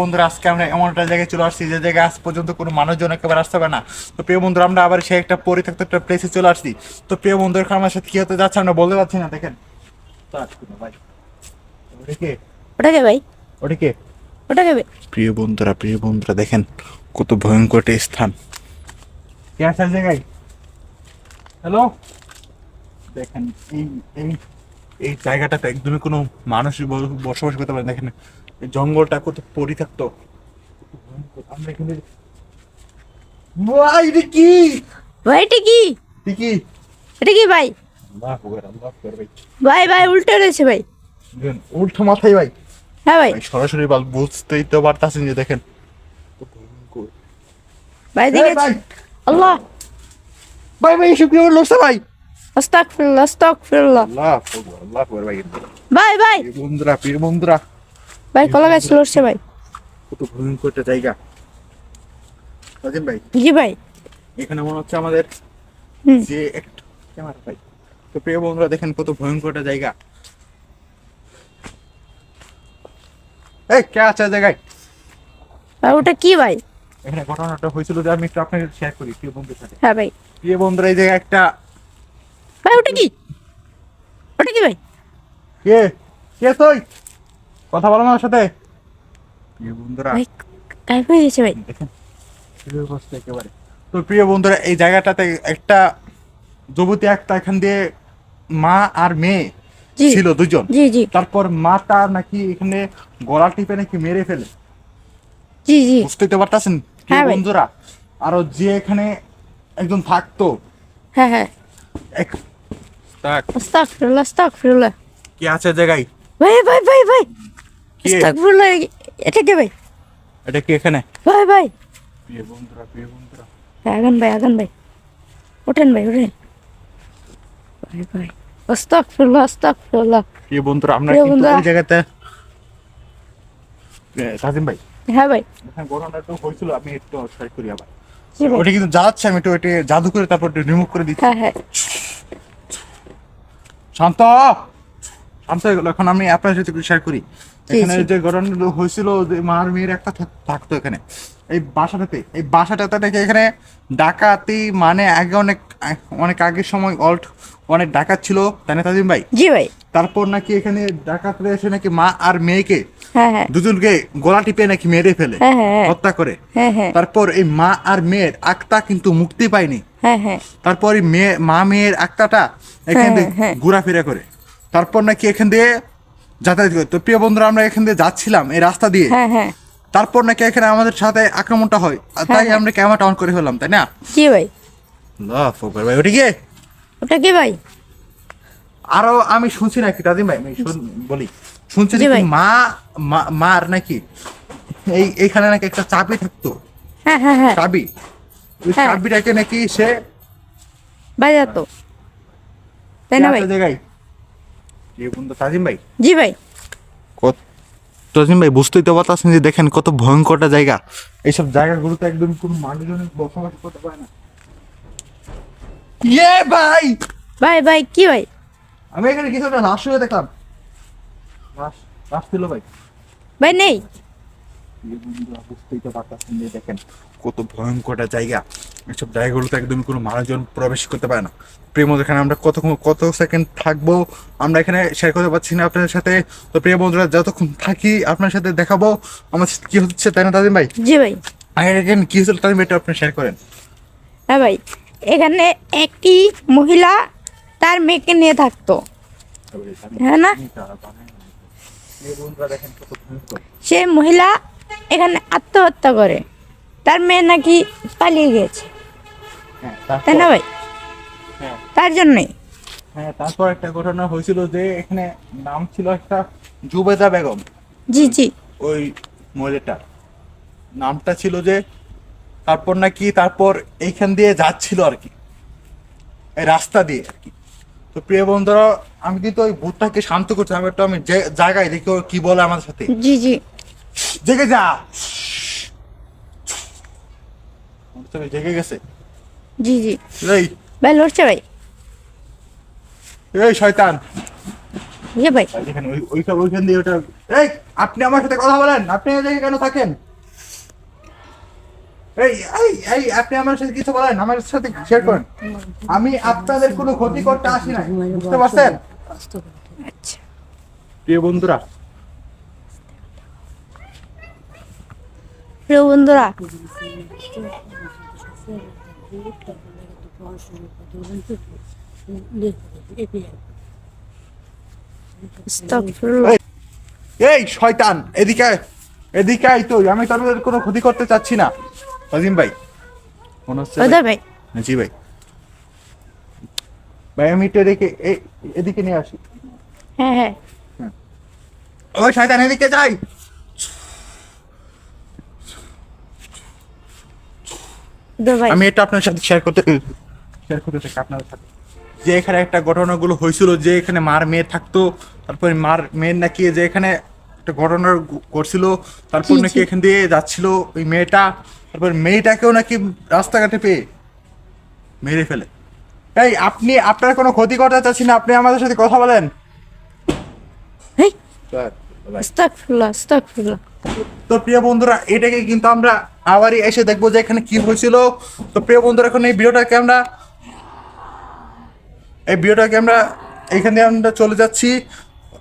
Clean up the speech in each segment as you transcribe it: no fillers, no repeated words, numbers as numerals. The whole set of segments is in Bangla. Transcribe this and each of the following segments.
বন্ধুরা আজকে আমরা এমন একটা জায়গায় চলে আসছি যে জায়গায় আজ পর্যন্ত কোনো মানুষজন একেবারে আসতে পারে না। তো প্রিয় বন্ধুরা আমরা আবার সেই একটা পরিত্যক্ত একটা প্লেসে চলে আসছি। তো প্রিয় বন্ধুরা আমার সাথে কি হতে যাচ্ছে আমরা বলতে পারছি না। দেখেন ভাই ওটা কে? ওটা কে ভাই? ওটা কে? ওটা কে ভাই? প্রিয় বন্ধুরা দেখেন কত ভয়ঙ্কর একটা স্থান। কে আছে এই জায়গায়? হ্যালো, দেখেন এই এই এই জায়গাটাতে একদমই কোনো মানুষ বসবাস করতে পারে না। দেখেন এই জঙ্গলটা কত পরিত্যক্ত, কত ভয়ঙ্কর। আমরা এখানে ভাই এটা কি? ভাই এটা কি? কি এটা কি ভাই? আল্লাহ ভাই ভাই ভাই উল্টে রয়েছে ভাই। দেখেন, উল্টো মাথায় ভাই। হ্যাঁ ভাই। ভাই সরাসরি বুঝতেই তো পারতাছেন যে দেখেন কত ভয়ঙ্কর। ভাই এই দেখেছি। ভাই আল্লাহ, ভাই ভাই এসব কি আমার লড়ছে ভাই? আস্তাগফিরুল্লাহ আস্তাগফিরুল্লাহ। আল্লাহ ভাই। ভাই ভাই প্রিয় বন্ধুরা ভাই কলা গাছ লড়ছে ভাই। কত ভয়ঙ্কর একটা জায়গা। রাজেন ভাই জি ভাই। এখানে মনে হচ্ছে আমাদের হুম। যে একটা ক্যামেরা ভাই। তো প্রিয় বন্ধুরা দেখেন কত ভয়ঙ্কর একটা জায়গা। এই কে আছে এই জায়গায়? ভাই ওটা কি ভাই? এখানে ঘটনাটা হয়েছিল যে আমি একটু আপনাকে শেয়ার করি প্রিয় বন্ধুর সাথে। হ্যাঁ ভাই। প্রিয় বন্ধুরা এই জায়গায় একটা ভাই ওটা কি? ওটা কি ভাই? কে কে তুই কথা বলো না আমার সাথে। প্রিয় বন্ধুরা ভাই গায়েব হয়ে গেছে ভাই। দেখেন কি অবস্থা একেবারে। তো প্রিয় বন্ধুরা এই জায়গাটাতে একটা যুবতী একটা এখান দিয়ে মা আর মেয়ে জি ছিল দুজন। জি জি তারপর মাটা নাকি এখানে গলা টিপে নাকি মেরে ফেলে। জি জি। বুঝতেই তো পারতেছেন প্রিয় হ্যাঁ ভাই। বন্ধুরা। আরো যে এখানে একজন থাকতো হ্যাঁ হ্যাঁ। এক তাক আস্তাগফিরুল্লাহ আস্তাগফিরুল্লাহ। কি আছে জায়গায়? ভাই ভাই ভাই ভাই কে? আস্তাগফিরুল্লাহ। এটা কে ভাই? এটা কি এখানে? ভাই ভাই প্রিয় বন্ধুরা আগান ভাই আগান ভাই। ওঠেন ভাই ওঠেন। ভাই ভাই আস্তাগফিরুল্লাহ আস্তাগফিরুল্লাহ। প্রিয় বন্ধুরা আমরা প্রিয় কিন্তু বন্ধুরা। এই জায়গাতে সাজিম ভাই হ্যাঁ ভাই। এখানে ঘটনাটা একটু হয়েছিল আমি একটু শেয়ার করি আবার। জি ভাই। ওটা কিন্তু জ্বালাচ্ছে আমি একটু ওটা জাদু করে তারপর রিমুভ করে দিচ্ছি। হ্যাঁ হ্যাঁ। শান্ত শান্ত হয়ে গেল। এখন আমি আপনার সাথে একটু শেয়ার করি। জি, এখানে জি। যে ঘটনাটা হয়েছিল যে মার মেয়ের একটা থাকতো এখানে এই বাসাটাতে নাকি এখানে ডাকাতি মানে আগে অনেক অনেক আগের সময় অনেক ডাকাত ছিল তাই না তাজিম ভাই? জি ভাই। তারপর নাকি এখানে ডাকাতরা এসে নাকি মা আর মেয়েকে হ্যাঁ হ্যাঁ। দুজনকে গলা টিপে নাকি মেরে ফেলে, হ্যাঁ, হ্যাঁ। হত্যা করে। হ্যাঁ হ্যাঁ। তারপর এই মা আর মেয়ের আত্মা কিন্তু মুক্তি পায়নি। হ্যাঁ হ্যাঁ। তারপর এই মেয়ের আত্মাটা এখান দিয়ে হ্যাঁ। ঘোরাফেরা করে। তারপর নাকি এখান দিয়ে যাতায়াত করে। তো প্রিয় বন্ধুরা আমরা এখান দিয়ে যাচ্ছিলাম এই রাস্তা দিয়ে। হ্যাঁ হ্যাঁ। তারপর নাকি এখানে আমাদের সাথে আক্রমণটা হয় আর তাই হ্যাঁ। আমরা ক্যামেরাটা অন করে ফেললাম তাই না? জি ভাই। আল্লাহ আকবার ভাই ওটা কি? ওটা কি ভাই? আরো আমি শুনছি নাকি তাজিম ভাই আমি বলি শুনছি জি নাকি ভাই। মার নাকি এইখানে নাকি একটা চাবি থাকতো। হ্যাঁ হ্যাঁ হ্যাঁ। চাবি ওই হ্যাঁ। চাবিটাকে নাকি সে বাজাতো তাই না ভাই? জায়গায় যে বন্ধু তাজিম ভাই জি ভাই। তাজিম ভাই বুঝতেই তো পারতেছেন যে দেখেন কত ভয়ঙ্করটা জায়গা। এইসব জায়গাগুলোতে একদম কোনো মানুষজন বসবাস করতে পারে না। ইয়ে ভাই ভাই ভাই কি ভাই? আমি এখানে কিছু একটা লাশ হয়ে দেখলাম। লাশ লাশ ছিল ভাই। ভাই নেই। বুঝতেই তো পারতেছেন যে দেখেন কত ভয়ঙ্কর একটা জায়গা। এইসব জায়গাগুলোতে একদম কোনো মানুষজন প্রবেশ করতে পারে না। প্রিয় বন্ধু এখানে আমরা কত সেকেন্ড থাকবো আমরা এখানে শেয়ার করতে পারছি না আপনাদের সাথে। তো প্রিয় বন্ধুরা যতক্ষণ থাকি আপনার সাথে দেখাবো আমার সাথে কি হচ্ছে তাই না তাজিম ভাই? জি ভাই। এখানে কি হচ্ছিল তাজিম ভাই এটা আপনি শেয়ার করেন। হ্যাঁ ভাই। এখানে একটি মহিলা তার মেয়েকে নিয়ে থাকতো। হ্যাঁ না? প্রিয় বন্ধুরা দেখেন কত ভয়ঙ্কর। সে মহিলা এখানে আত্মহত্যা করে। তার মেয়ে নাকি পালিয়ে গেছে হ্যাঁ তাই না ভাই? হ্যাঁ তার জন্যই। হ্যাঁ তারপর একটা ঘটনা হয়েছিল যে এখানে নাম ছিল একটা জুবেদা বেগম। জি জি। ওই মহিলাটার নামটা ছিল যে তারপর এইখান দিয়ে যাচ্ছিল আর কি এই রাস্তা দিয়ে আর কি। তো প্রিয় বন্ধুরা আমি কিন্তু ওই ভূতটাকে শান্ত করছি আমি যে জায়গায় দেখি ও কি বলে আমার সাথে। জি জি। জেগে যা জেগে গেছে। জি জি। এই ভাই লড়ছে ভাই। এই শয়তান ইয়ে ভাই, ভাই দেখেন ওইখান দিয়ে ওটা। এই আপনি আমার সাথে কথা বলেন, আপনি এদিকে কেন থাকেন? এই এই এই আপনি আমার সাথে কিছু বলেন, আমার সাথে শেয়ার করেন। আমি আপনাদের কোনো ক্ষতি করতে আসি না, বুঝতে পারছেন? আচ্ছা প্রিয় বন্ধুরা, প্রিয় বন্ধুরা, আস্তাগফিরুল্লাহ। এই শয়তান, এদিকে আয়, এদিকে আয় তুই, আমি তোদের কোনো ক্ষতি করতে চাচ্ছি না। আজিম ভাই মনে হচ্ছে ভাই। ওদের ভাই, জি ভাই, ভাই আমি একটু এদিকে নিয়ে আসি। হ্যাঁ হ্যাঁ, ওই শয়তান এদিকে যাই। ওদের ভাই, আমি এটা আপনার সাথে শেয়ার করতে চাই আপনার সাথে, যে এখানে একটা ঘটনাগুলো হয়েছিল, যে এখানে মার মেয়ে থাকতো, তারপরে মার মেয়ের নাকি যে এখানে একটা ঘটনা করছিল, তারপর জি, নাকি জি। এখান দিয়ে যাচ্ছিল ওই মেয়েটা, তারপর মেয়েটাকেও নাকি রাস্তাঘাটে পেয়ে মেরে ফেলে। এই আপনি আপনার কোনো ক্ষতি করতে চাচ্ছি না, আপনি আমাদের সাথে কথা বলেন। হেই, আস্তাগফিরুল্লাহ, আস্তাগফিরুল্লাহ। তো প্রিয় বন্ধুরা, এটাকে কিন্তু আমরা আবারই এসে দেখবো যে এখানে কি হয়েছিল। তো প্রিয় বন্ধুরা, এখন এই ভিডিওটাকে আমরা এখান দিয়ে আমরা চলে যাচ্ছি,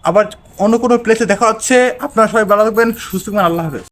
আবার অন্য কোনো প্লেসে দেখা হচ্ছে। আপনারা সবাই ভালো থাকবেন, সুস্থ থাকবেন, আল্লাহ হাফেজ।